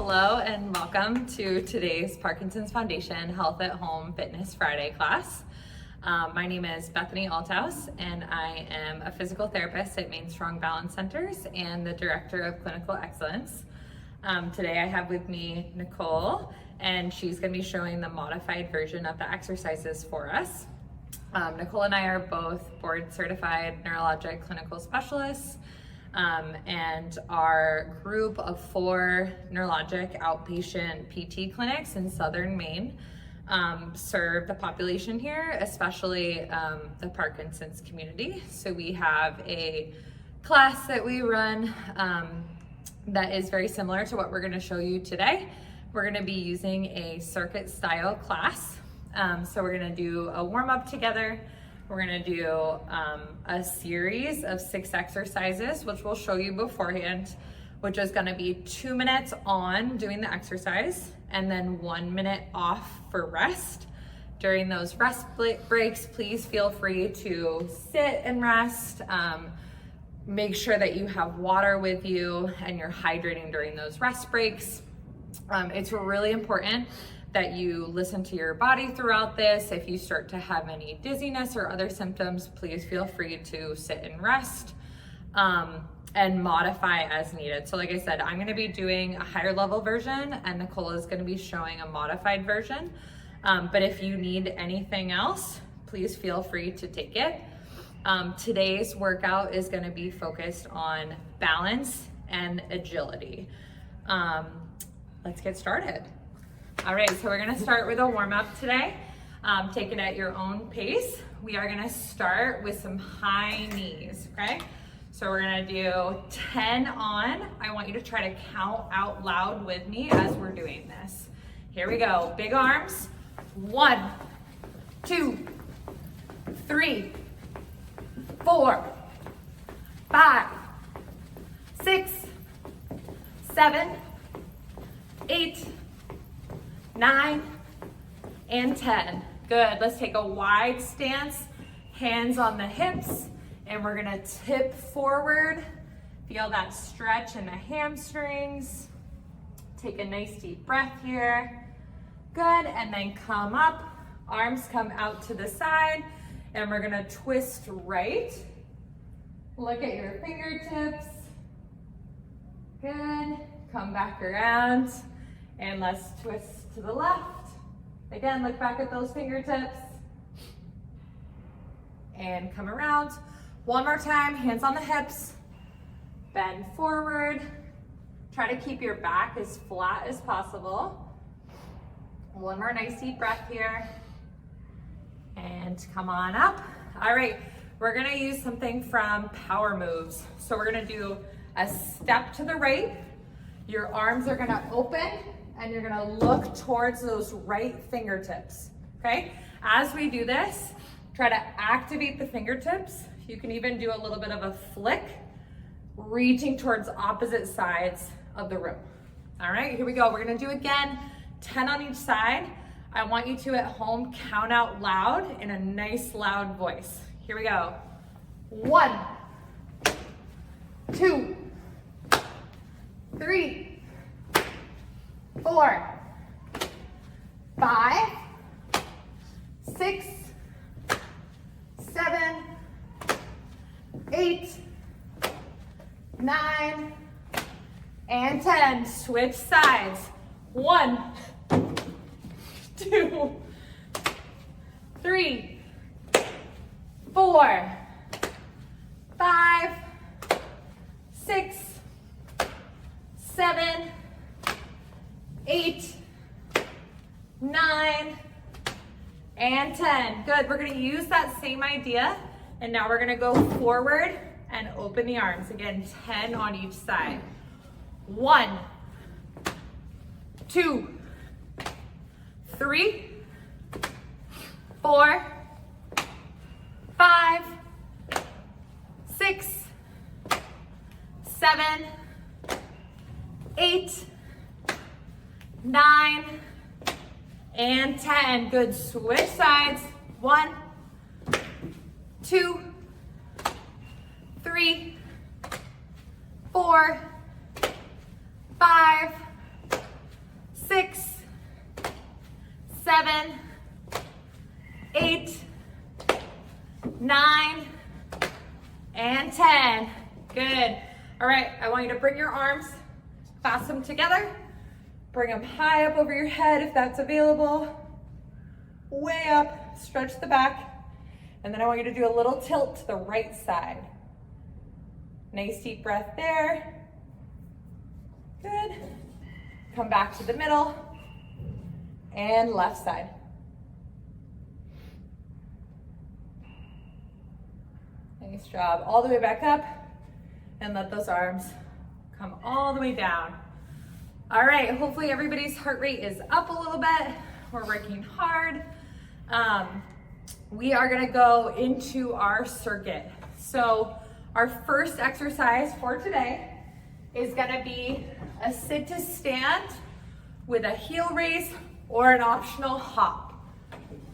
Hello and welcome to today's Parkinson's Foundation Health at Home Fitness Friday class. My name is Bethany Althouse and I am a physical therapist at Main Strong Balance Centers and the Director of Clinical Excellence. Today I have with me Nicole, and she's going to be showing the modified version of the exercises for us. Nicole and I are both board certified neurologic clinical specialists, and our group of 4 neurologic outpatient PT clinics in southern Maine serve the population here, especially the Parkinson's community. So we have a class that we run that is very similar to what we're going to show you today. We're going to be using a circuit style class. So we're going to do a warm up together. We're going to do a series of 6 exercises, which we'll show you beforehand, which is going to be 2 minutes on doing the exercise and then 1 minute off for rest. During those rest breaks, please feel free to sit and rest. Make sure that you have water with you and you're hydrating during those rest breaks. It's really important that you listen to your body throughout this. If you start to have any dizziness or other symptoms, please feel free to sit and rest and modify as needed. So like I said, I'm gonna be doing a higher level version and Nicole is gonna be showing a modified version. But if you need anything else, please feel free to take it. Today's workout is gonna be focused on balance and agility. Let's get started. All right, so we're gonna start with a warm up today. Take it at your own pace. We are gonna start with some high knees, okay? So we're gonna do 10 on. I want you to try to count out loud with me as we're doing this. Here we go, big arms. 1, 2, 3, 4, 5, 6, 7, 8, 9, and 10. Good, let's take a wide stance, hands on the hips, and we're gonna tip forward. Feel that stretch in the hamstrings. Take a nice deep breath here. Good, and then come up, arms come out to the side, and we're gonna twist right. Look at your fingertips. Good, come back around, and let's twist to the left. Again, look back at those fingertips. And come around. One more time, hands on the hips. Bend forward. Try to keep your back as flat as possible. One more nice deep breath here. And come on up. All right, we're gonna use something from Power Moves. So we're gonna do a step to the right. Your arms are gonna open and you're gonna look towards those right fingertips, okay? As we do this, try to activate the fingertips. You can even do a little bit of a flick, reaching towards opposite sides of the room. All right, here we go. We're gonna do again, 10 on each side. I want you to, at home, count out loud in a nice loud voice. Here we go. 1, 2, 3, 4, 5, 6, 7, 8, 9, and 10. Switch sides. 1, 2, 3, 4, 5, 6, 7, 8, 9, and 10. Good, we're gonna use that same idea, and now we're gonna go forward and open the arms. Again, 10 on each side. 1, 2, 3, 4, 5, 6, 7, 8, 9, and 10. Good, switch sides. 1, 2, 3, 4, 5, 7, 8, 9, and 10. Good. All right, I want you to bring your arms, clasp them together, bring them high up over your head if that's available, way up, stretch the back, and then I want you to do a little tilt to the right side. Nice deep breath there. Good. Come back to the middle and left side. Nice job. All the way back up and let those arms come all the way down. All right, hopefully everybody's heart rate is up a little bit. We're working hard. We are gonna go into our circuit. So our first exercise for today is gonna be a sit to stand with a heel raise or an optional hop.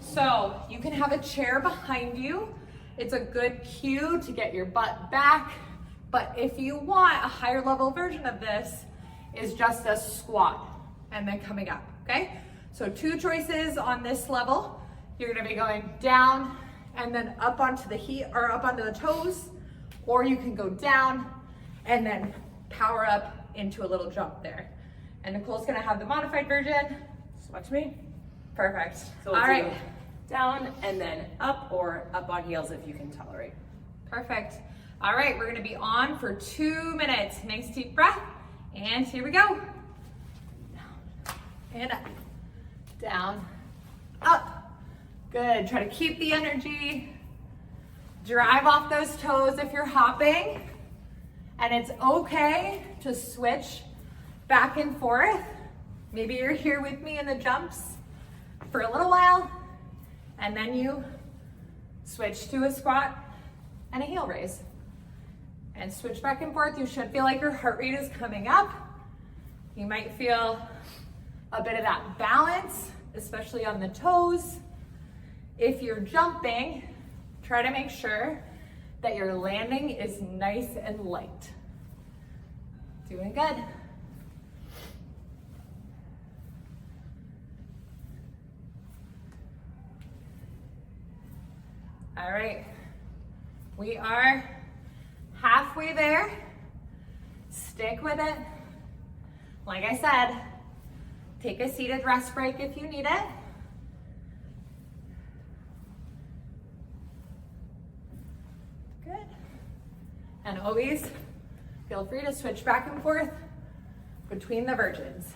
So you can have a chair behind you. It's a good cue to get your butt back. But if you want a higher level version of this, is just a squat and then coming up, okay? So 2 choices on this level. You're gonna be going down and then up onto the heel or up onto the toes, or you can go down and then power up into a little jump there. And Nicole's gonna have the modified version. Just watch me. Perfect. So all right. Down and then up, or up on heels if you can tolerate. Perfect. All right, we're gonna be on for 2 minutes. Nice deep breath, and here we go. Down and up, down, up. Good, try to keep the energy. Drive off those toes if you're hopping. And it's okay to switch back and forth. Maybe you're here with me in the jumps for a little while, and then you switch to a squat and a heel raise. And switch back and forth. You should feel like your heart rate is coming up. You might feel a bit of that balance, especially on the toes. If you're jumping, try to make sure that your landing is nice and light. Doing good. All right, we are halfway there. Stick with it. Like I said, take a seated rest break if you need it. Good. And always feel free to switch back and forth between the versions.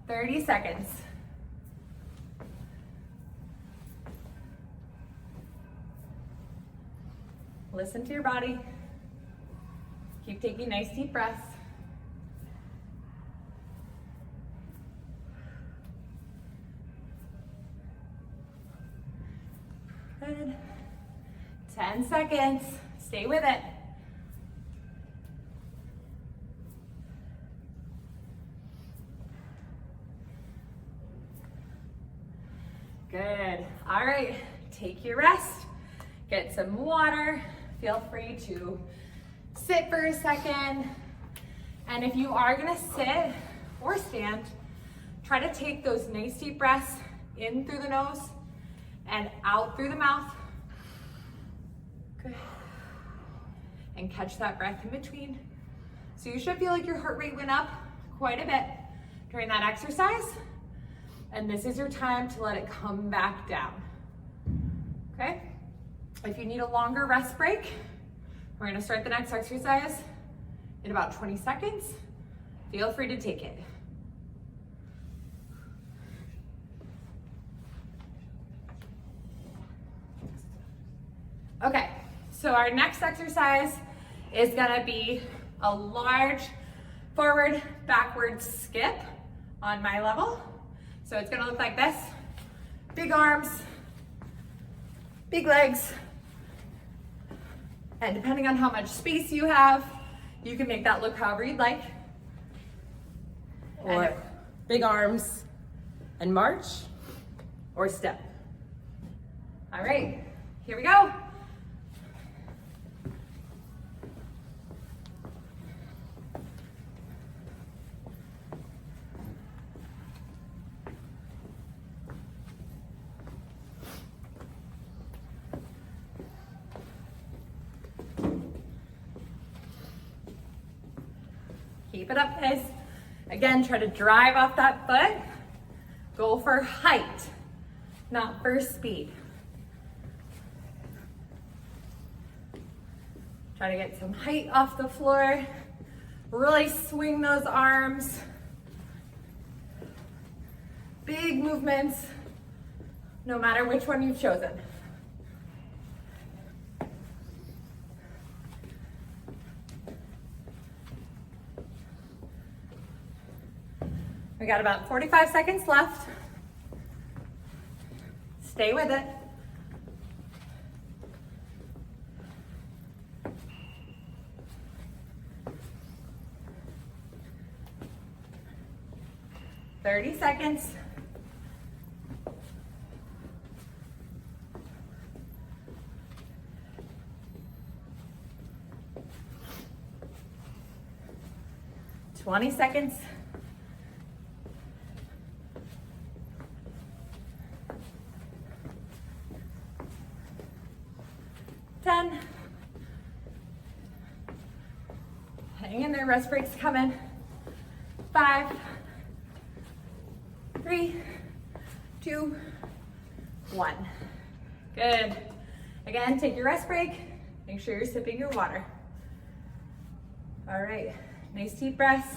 "30 seconds. Listen to your body. Keep taking nice deep breaths. Good. 10 seconds. Stay with it. Good. All right, take your rest, get some water. Feel free to sit for a second. And if you are gonna sit or stand, try to take those nice deep breaths in through the nose and out through the mouth. Good. And catch that breath in between. So you should feel like your heart rate went up quite a bit during that exercise. And this is your time to let it come back down, okay? If you need a longer rest break, we're gonna start the next exercise in about 20 seconds. Feel free to take it. Okay, so our next exercise is gonna be a large forward, backward skip on my level. So it's gonna look like this. Big arms, big legs, and depending on how much space you have, you can make that look however you'd like. Or big arms and march, or step. All right, here we go. Keep it up, guys. Again, try to drive off that foot. Go for height, not for speed. Try to get some height off the floor. Really swing those arms. Big movements, no matter which one you've chosen. We got about 45 seconds left. Stay with it. Thirty seconds. 20 seconds. 10. Hang in there, rest break's coming. 5, 3, 2, 1. Good. Again, take your rest break. Make sure you're sipping your water. All right, nice deep breaths.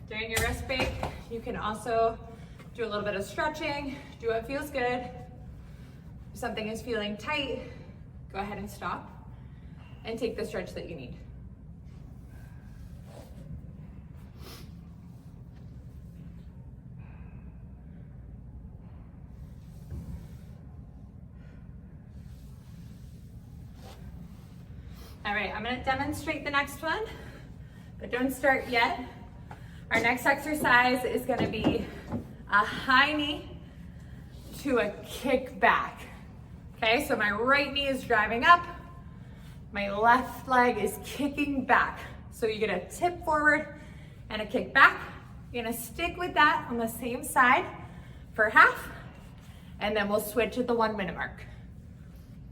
During your rest break, you can also do a little bit of stretching, do what feels good. If something is feeling tight, go ahead and stop and take the stretch that you need. All right, I'm gonna demonstrate the next one, but don't start yet. Our next exercise is gonna be a high knee to a kick back. Okay, so my right knee is driving up, my left leg is kicking back. So you get a tip forward and a kick back. You're gonna stick with that on the same side for half, and then we'll switch at the 1 minute mark.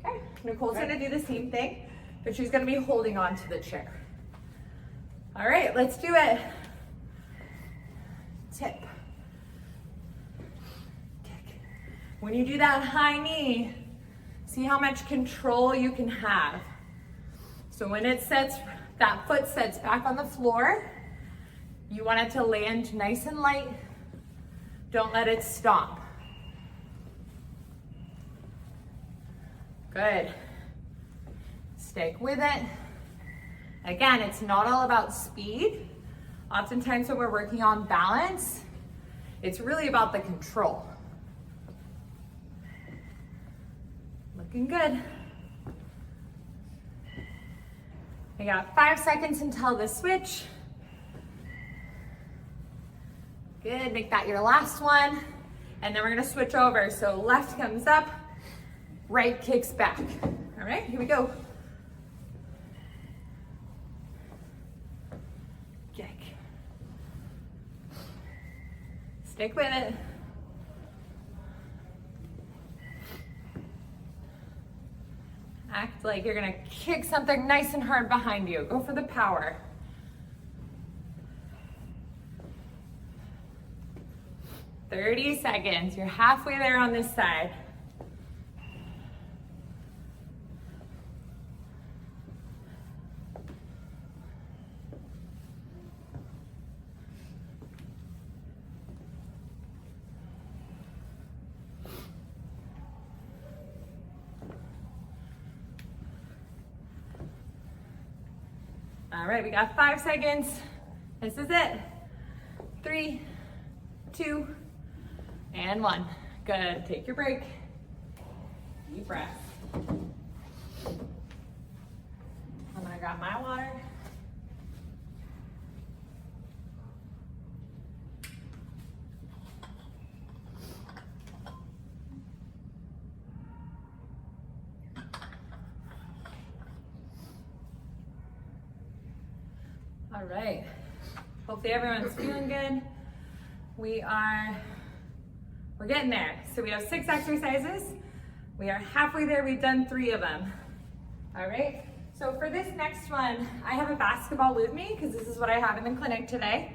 Okay, Nicole's gonna do the same thing, but she's gonna be holding on to the chair. All right, let's do it. Tip. Kick. When you do that high knee, see how much control you can have. So when it sets, that foot sets back on the floor, you want it to land nice and light. Don't let it stomp. Good. Stick with it. Again, it's not all about speed. Oftentimes when we're working on balance, it's really about the control. Looking good. We got 5 seconds until the switch. Good, make that your last one. And then we're gonna switch over. So left comes up, right kicks back. All right, here we go. Kick. Stick with it. Act like you're gonna kick something nice and hard behind you. Go for the power. "30 seconds. You're halfway there on this side. All right, we got 5 seconds. This is it. 3, 2, and 1. Good, take your break. Deep breath. I'm gonna grab my water. All right, hopefully everyone's feeling good. We're getting there. So we have 6 exercises. We are halfway there, we've done 3 of them. All right, So for this next one, I have a basketball with me because this is what I have in the clinic today.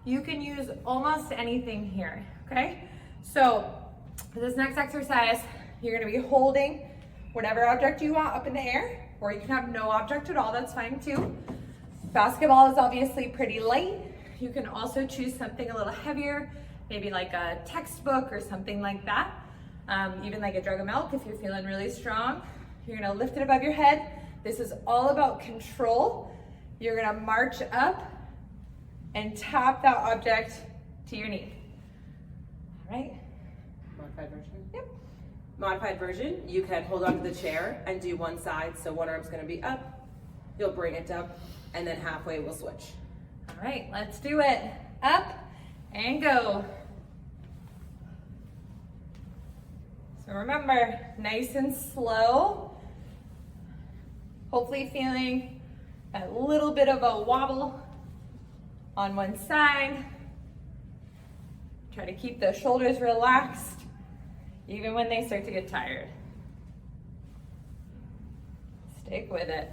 You can use almost anything here, okay? So for this next exercise, you're gonna be holding whatever object you want up in the air, or you can have no object at all, that's fine too. Basketball is obviously pretty light. You can also choose something a little heavier, maybe like a textbook or something like that. Even like a jug of milk if you're feeling really strong. You're gonna lift it above your head. This is all about control. You're gonna march up and tap that object to your knee. All right? Modified version? Yep. Modified version, you can hold onto the chair and do one side. So one arm's gonna be up, you'll bring it up, and then halfway we'll switch. All right, let's do it. Up and go. So remember, nice and slow. Hopefully feeling a little bit of a wobble on one side. Try to keep the shoulders relaxed, even when they start to get tired. Stick with it.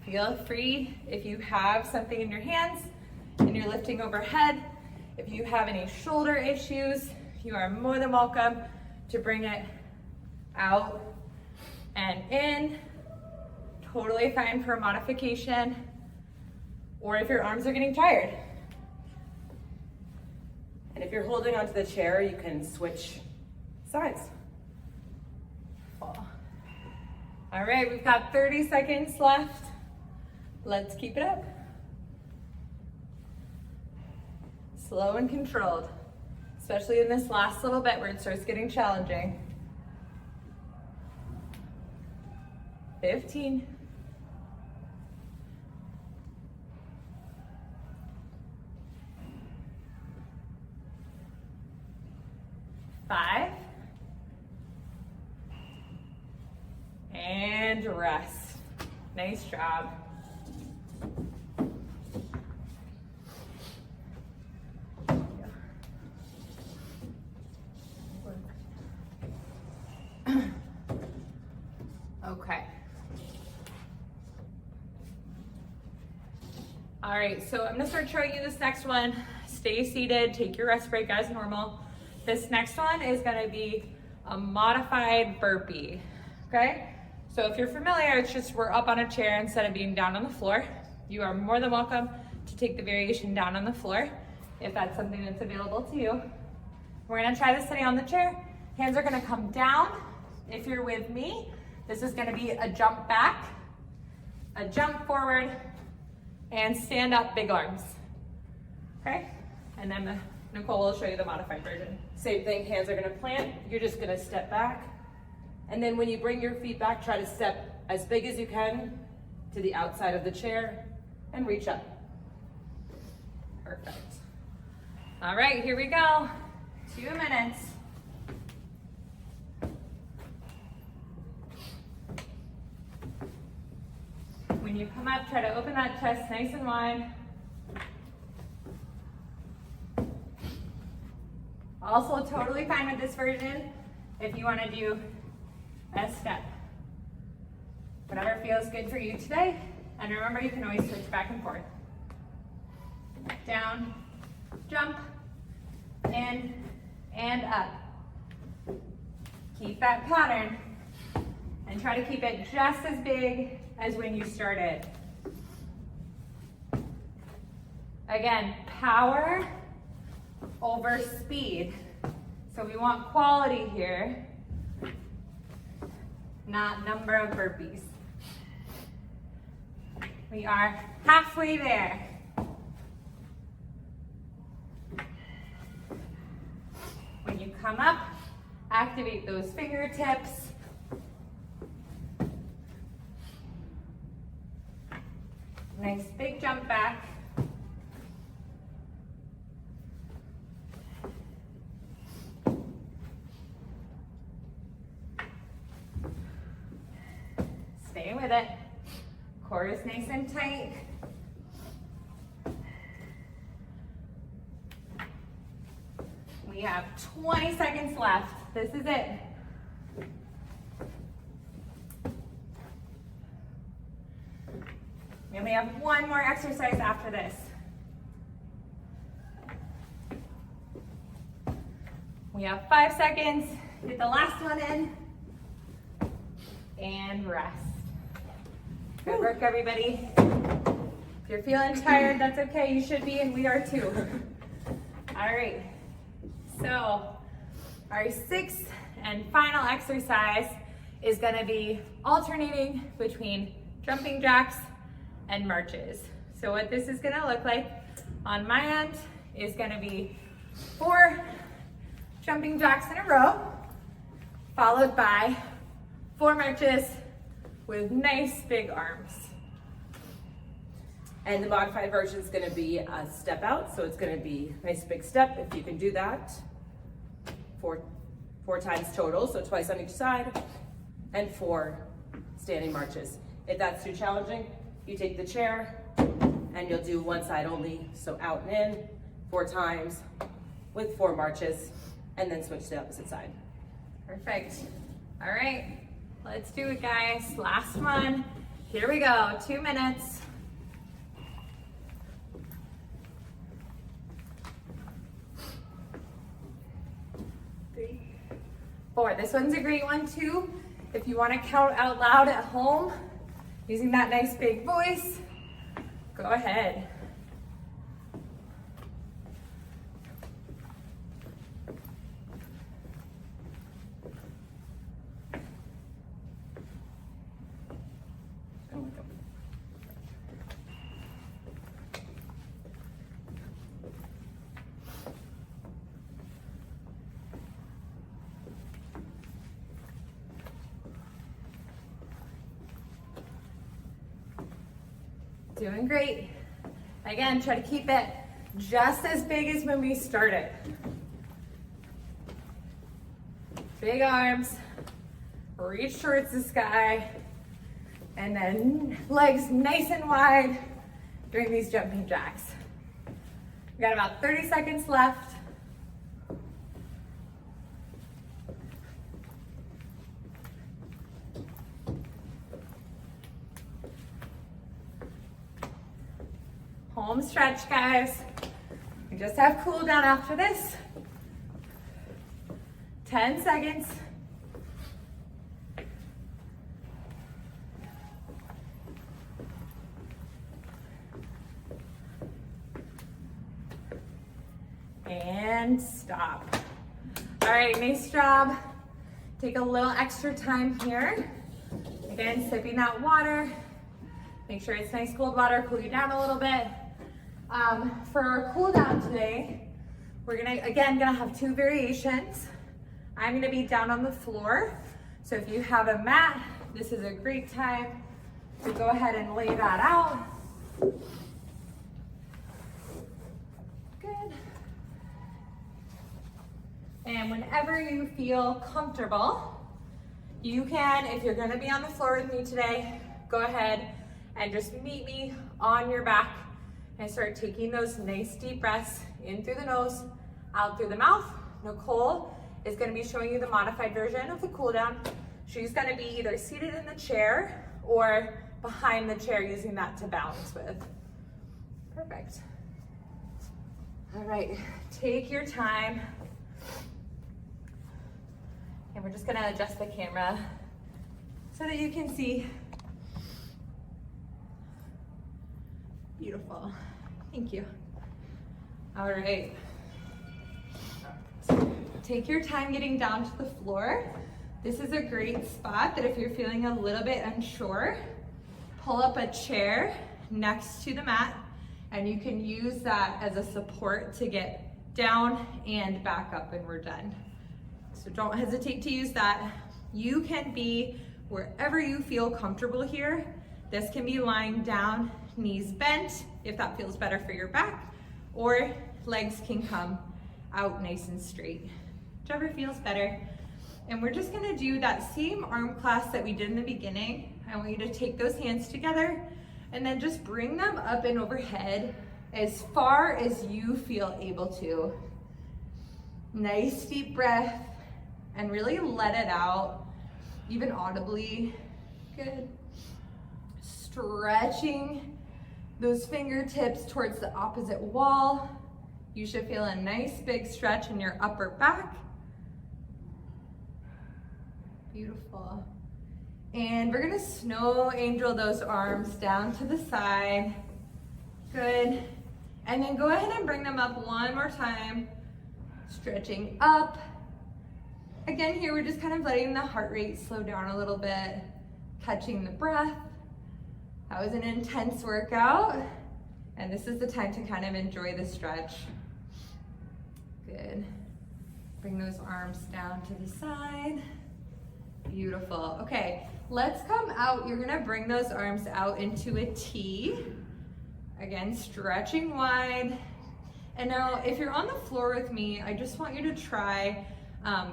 Feel free if you have something in your hands and you're lifting overhead. If you have any shoulder issues, you are more than welcome to bring it out and in. Totally fine for a modification, or if your arms are getting tired. And if you're holding onto the chair, you can switch sides. All right, we've got 30 seconds left. Let's keep it up. Slow and controlled, especially in this last little bit where it starts getting challenging. 15. 5. And rest. Nice job. Okay. All right, so I'm gonna start showing you this next one. Stay seated, take your rest break as normal. This next one is gonna be a modified burpee, okay? So if you're familiar, it's just we're up on a chair instead of being down on the floor. You are more than welcome to take the variation down on the floor if that's something that's available to you. We're gonna try this sitting on the chair. Hands are gonna come down. If you're with me, this is gonna be a jump back, a jump forward, and stand up, big arms, okay? And then Nicole will show you the modified version. Same thing, hands are gonna plant, you're just gonna step back. And then when you bring your feet back, try to step as big as you can to the outside of the chair and reach up. Perfect. All right, here we go. 2 minutes. When you come up, try to open that chest nice and wide. Also totally fine with this version if you want to do a step. Whatever feels good for you today. And remember, you can always switch back and forth. Down, jump, in, and up. Keep that pattern and try to keep it just as big as when you started. Again, power over speed. So we want quality here, not number of burpees. We are halfway there. When you come up, activate those fingertips. Nice big jump back. Stay with it. Core is nice and tight. We have 20 seconds left. This is it. We only have one more exercise after this. We have 5 seconds. Get the last one in. And rest. Good work, everybody. If you're feeling tired, that's okay. You should be, and we are too. All right. So our 6th and final exercise is going to be alternating between jumping jacks and marches. So what this is going to look like on my end is going to be 4 jumping jacks in a row, followed by 4 marches with nice big arms. And the modified version is going to be a step out, so it's going to be a nice big step. If you can do that, four times total, so twice on each side, and 4 standing marches. If that's too challenging, you take the chair and you'll do one side only, so out and in 4 times with 4 marches, and then switch to the opposite side. Perfect. All right, let's do it, guys. Last one. Here we go, 2 minutes. 3, 4. This one's a great one too. If you want to count out loud at home, using that nice big voice, go ahead. Doing great. Again, try to keep it just as big as when we started. Big arms, reach towards the sky, and then legs nice and wide during these jumping jacks. We got about 30 seconds left. Home stretch, guys. We just have cool down after this. 10 seconds. And stop. All right, nice job. Take a little extra time here. Again, sipping that water. Make sure it's nice cold water, cool you down a little bit. For our cool down today, we're gonna have 2 variations. I'm gonna be down on the floor. So if you have a mat, this is a great time to go ahead and lay that out. Good. And whenever you feel comfortable, you can, if you're gonna be on the floor with me today, go ahead and just meet me on your back and start taking those nice deep breaths in through the nose, out through the mouth. Nicole is gonna be showing you the modified version of the cool down. She's gonna be either seated in the chair or behind the chair using that to balance with. Perfect. All right, take your time. And we're just gonna adjust the camera so that you can see. Beautiful. Thank you. All right. Take your time getting down to the floor. This is a great spot that if you're feeling a little bit unsure, pull up a chair next to the mat and you can use that as a support to get down and back up when we're done. So don't hesitate to use that. You can be wherever you feel comfortable here. This can be lying down, knees bent, if that feels better for your back, or legs can come out nice and straight, whichever feels better. And we're just gonna do that same arm class that we did in the beginning. I want you to take those hands together and then just bring them up and overhead as far as you feel able to. Nice deep breath and really let it out, even audibly. Good. Stretching those fingertips towards the opposite wall. You should feel a nice big stretch in your upper back. Beautiful. And we're gonna snow angel those arms down to the side. Good. And then go ahead and bring them up one more time. Stretching up. Again, here we're just kind of letting the heart rate slow down a little bit, catching the breath. That was an intense workout, and this is the time to kind of enjoy the stretch. Good. Bring those arms down to the side. Beautiful. Okay, let's come out. You're gonna bring those arms out into a T. Again, stretching wide. And now if you're on the floor with me, I just want you to try,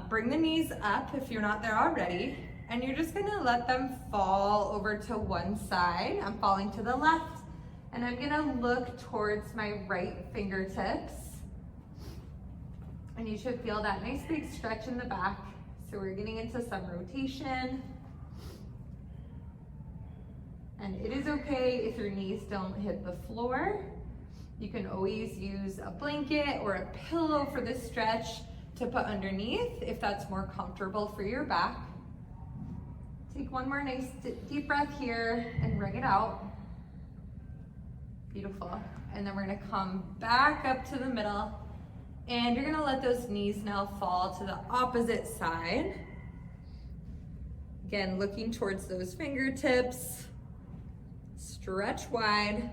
bring the knees up if you're not there already, and you're just gonna let them fall over to one side. I'm falling to the left, and I'm gonna look towards my right fingertips. And you should feel that nice big stretch in the back. So we're getting into some rotation. And it is okay if your knees don't hit the floor. You can always use a blanket or a pillow for this stretch to put underneath if that's more comfortable for your back. Take one more nice deep breath here and bring it out. Beautiful. And then we're gonna come back up to the middle, and you're gonna let those knees now fall to the opposite side. Again, looking towards those fingertips. Stretch wide.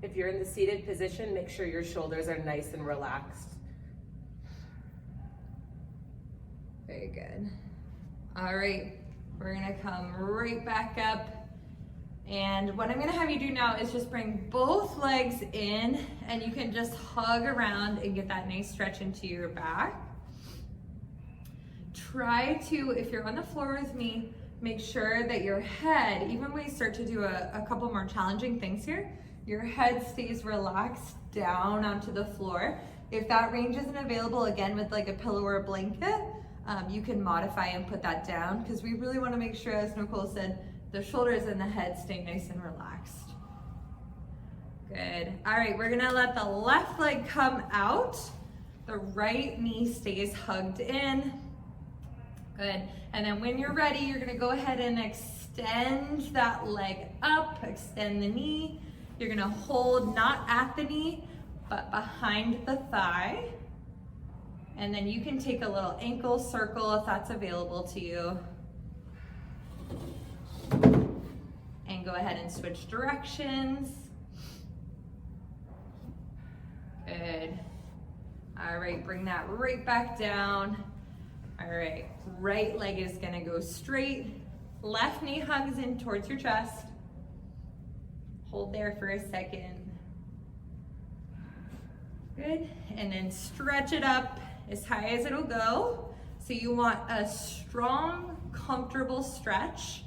If you're in the seated position, make sure your shoulders are nice and relaxed. Very good. All right, we're gonna come right back up. And what I'm gonna have you do now is just bring both legs in, and you can just hug around and get that nice stretch into your back. Try to, if you're on the floor with me, make sure that your head, even when we start to do a couple more challenging things here, your head stays relaxed down onto the floor. If that range isn't available, again, with like a pillow or a blanket, you can modify and put that down, because we really want to make sure, as Nicole said, the shoulders and the head stay nice and relaxed. Good. All right, we're gonna let the left leg come out. The right knee stays hugged in. Good. And then when you're ready, you're gonna go ahead and extend that leg up, extend the knee. You're gonna hold not at the knee, but behind the thigh. And then you can take a little ankle circle if that's available to you. And go ahead and switch directions. Good. All right, bring that right back down. All right, right leg is gonna go straight. Left knee hugs in towards your chest. Hold there for a second. Good, and then stretch it up as high as it'll go. So you want a strong, comfortable stretch.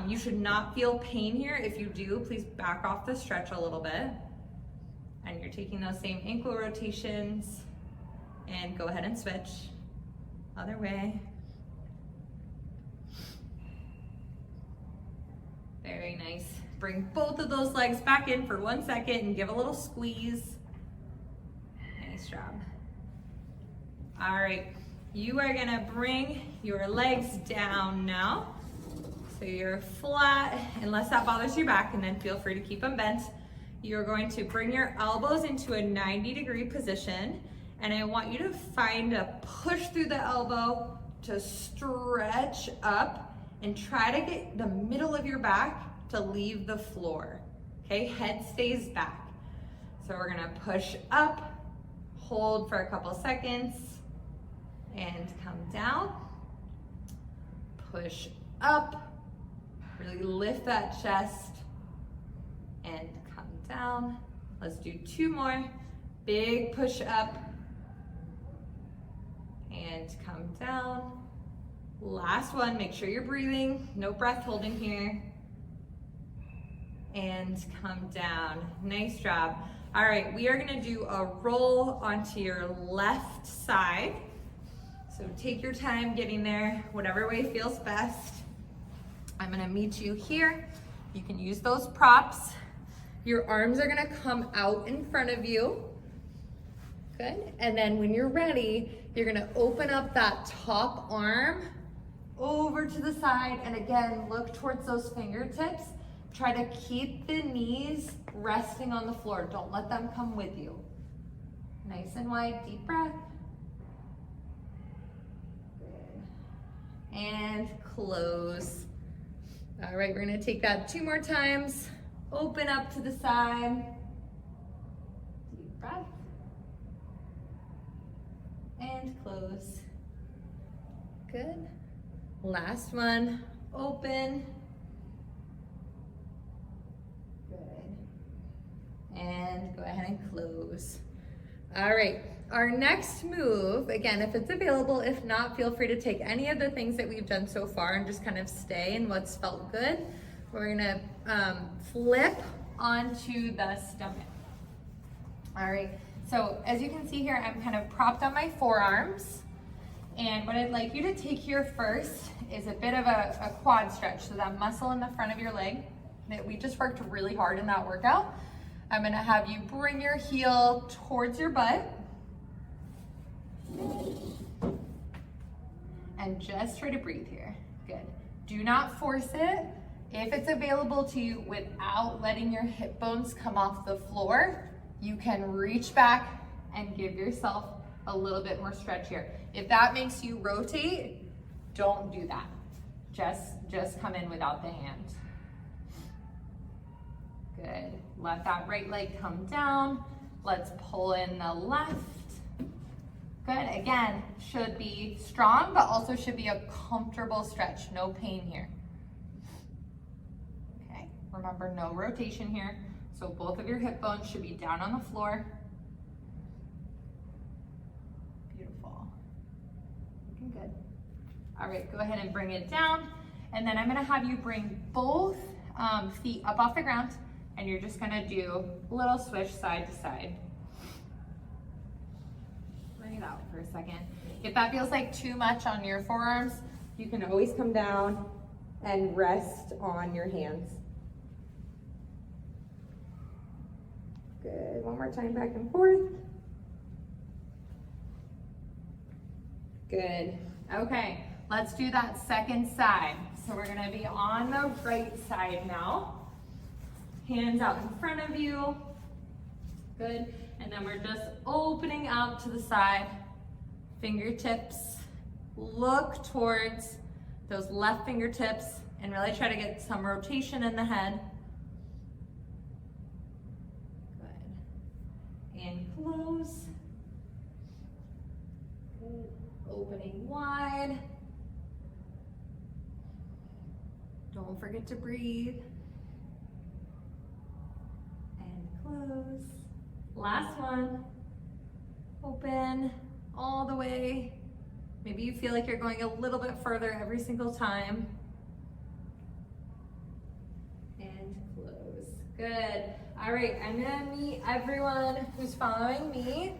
You should not feel pain here. If you do, please back off the stretch a little bit. And you're taking those same ankle rotations, and go ahead and switch. Other way. Very nice. Bring both of those legs back in for 1 second and give a little squeeze. Nice job. All right, you are gonna bring your legs down now. So you're flat, unless that bothers your back, and then feel free to keep them bent. You're going to bring your elbows into a 90-degree position, and I want you to find a push through the elbow to stretch up and try to get the middle of your back to leave the floor. Okay, head stays back. So we're gonna push up, hold for a couple seconds, and come down. Push up. Really lift that chest and come down. Let's do 2 more. Big push up and come down. Last one, make sure you're breathing. No breath holding here. And come down. Nice job. All right, we are gonna do a roll onto your left side. So take your time getting there, whatever way feels best. I'm gonna meet you here. You can use those props. Your arms are gonna come out in front of you. Good, and then when you're ready, you're gonna open up that top arm over to the side, and again, look towards those fingertips. Try to keep the knees resting on the floor. Don't let them come with you. Nice and wide, deep breath. Good. And close. All right, we're gonna take that 2 more times. Open up to the side. Deep breath. And close. Good. Last one, open. Good. And go ahead and close. All right, our next move, again, if it's available, if not, feel free to take any of the things that we've done so far and just kind of stay in what's felt good. We're gonna flip onto the stomach. All right, so as you can see here, I'm kind of propped on my forearms. And what I'd like you to take here first is a bit of a quad stretch. So that muscle in the front of your leg that we just worked really hard in that workout. I'm gonna have you bring your heel towards your butt. And just try to breathe here. Good. Do not force it. If it's available to you without letting your hip bones come off the floor, you can reach back and give yourself a little bit more stretch here. If that makes you rotate, don't do that. Just come in without the hand. Good. Let that right leg come down. Let's pull in the left. Good. Again, should be strong, but also should be a comfortable stretch. No pain here. Okay. Remember, no rotation here. So both of your hip bones should be down on the floor. Beautiful. Looking good. All right, go ahead and bring it down. And then I'm gonna have you bring both feet up off the ground, and you're just gonna do a little swish side to side. Bring it out for a second. If that feels like too much on your forearms, you can always come down and rest on your hands. Good, one more time, back and forth. Good, okay, let's do that second side. So we're gonna be on the right side now. Hands out in front of you. Good, and then we're just opening out to the side. Fingertips, look towards those left fingertips and really try to get some rotation in the head. And close. Good. Opening wide. Don't forget to breathe. And close. Last one. Open all the way. Maybe you feel like you're going a little bit further every single time. And close. Good. All right, I'm gonna meet everyone who's following me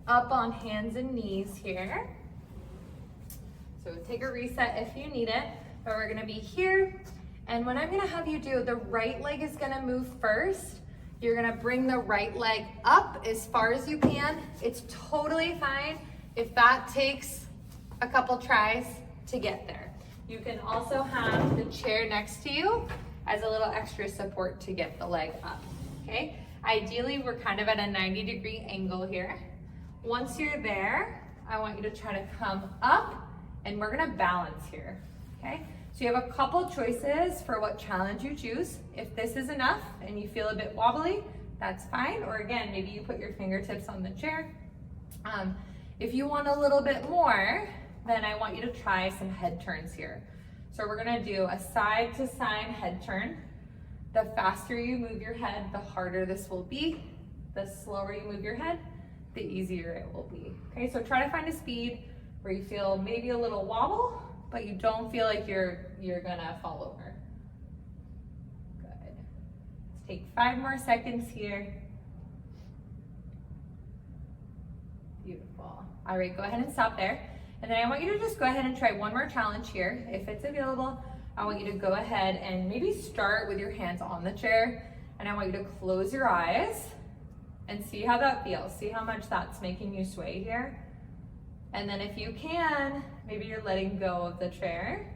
up on hands and knees here. So take a reset if you need it, but we're gonna be here. And what I'm gonna have you do, the right leg is gonna move first. You're gonna bring the right leg up as far as you can. It's totally fine if that takes a couple tries to get there. You can also have the chair next to you as a little extra support to get the leg up. Okay, ideally we're kind of at a 90-degree angle here. Once you're there, I want you to try to come up and we're gonna balance here, okay? So you have a couple choices for what challenge you choose. If this is enough and you feel a bit wobbly, that's fine. Or again, maybe you put your fingertips on the chair. If you want a little bit more, then I want you to try some head turns here. So we're gonna do a side to side head turn. The faster you move your head, the harder this will be. The slower you move your head, the easier it will be. Okay, so try to find a speed where you feel maybe a little wobble, but you don't feel like you're gonna fall over. Good. Let's take 5 more seconds here. All right, go ahead and stop there. And then I want you to just go ahead and try one more challenge here. If it's available, I want you to go ahead and maybe start with your hands on the chair. And I want you to close your eyes and see how that feels. See how much that's making you sway here. And then if you can, maybe you're letting go of the chair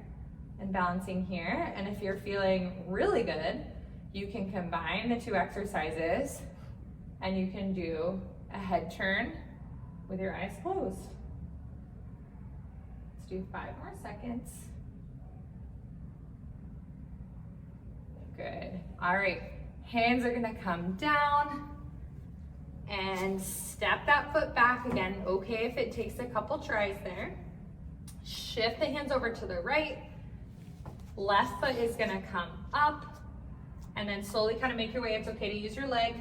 and balancing here. And if you're feeling really good, you can combine the two exercises and you can do a head turn with your eyes closed. Let's do 5 more seconds. Good. All right, hands are gonna come down and step that foot back again. Okay, if it takes a couple tries there. Shift the hands over to the right. Left foot is gonna come up and then slowly kind of make your way. It's okay to use your leg.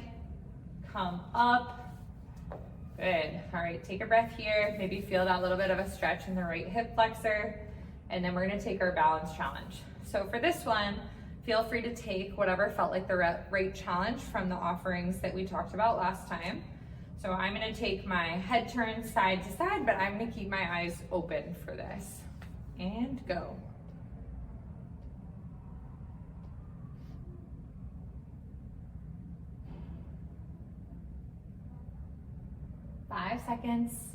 Come up. Good. All right, take a breath here. Maybe feel that little bit of a stretch in the right hip flexor. And then we're gonna take our balance challenge. So for this one, feel free to take whatever felt like the right challenge from the offerings that we talked about last time. So I'm gonna take my head turn side to side, but I'm gonna keep my eyes open for this. And go. Five seconds.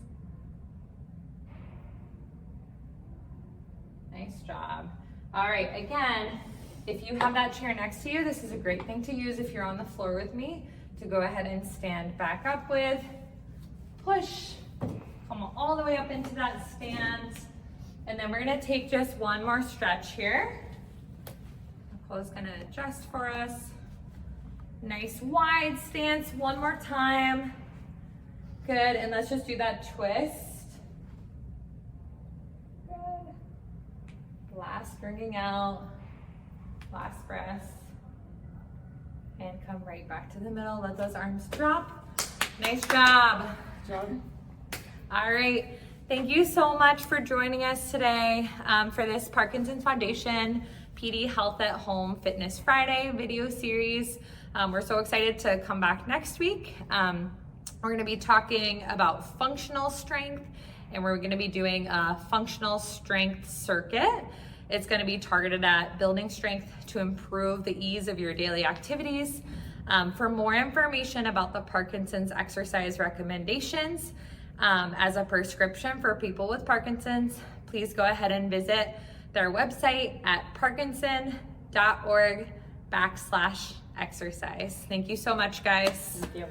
Nice job. All right, again, if you have that chair next to you, this is a great thing to use if you're on the floor with me, to go ahead and stand back up with. Push, come all the way up into that stand. And then we're gonna take just one more stretch here. Nicole's gonna adjust for us. Nice wide stance, one more time. Good, and let's just do that twist. Good. Last bringing out, last breath. And come right back to the middle. Let those arms drop. Nice job. John? All right, thank you so much for joining us today for this Parkinson's Foundation PD Health at Home Fitness Friday video series. We're so excited to come back next week. We're gonna be talking about functional strength, and we're gonna be doing a functional strength circuit. It's gonna be targeted at building strength to improve the ease of your daily activities. For more information about the Parkinson's exercise recommendations as a prescription for people with Parkinson's, please go ahead and visit their website at parkinson.org/exercise. Thank you so much, guys. Thank you.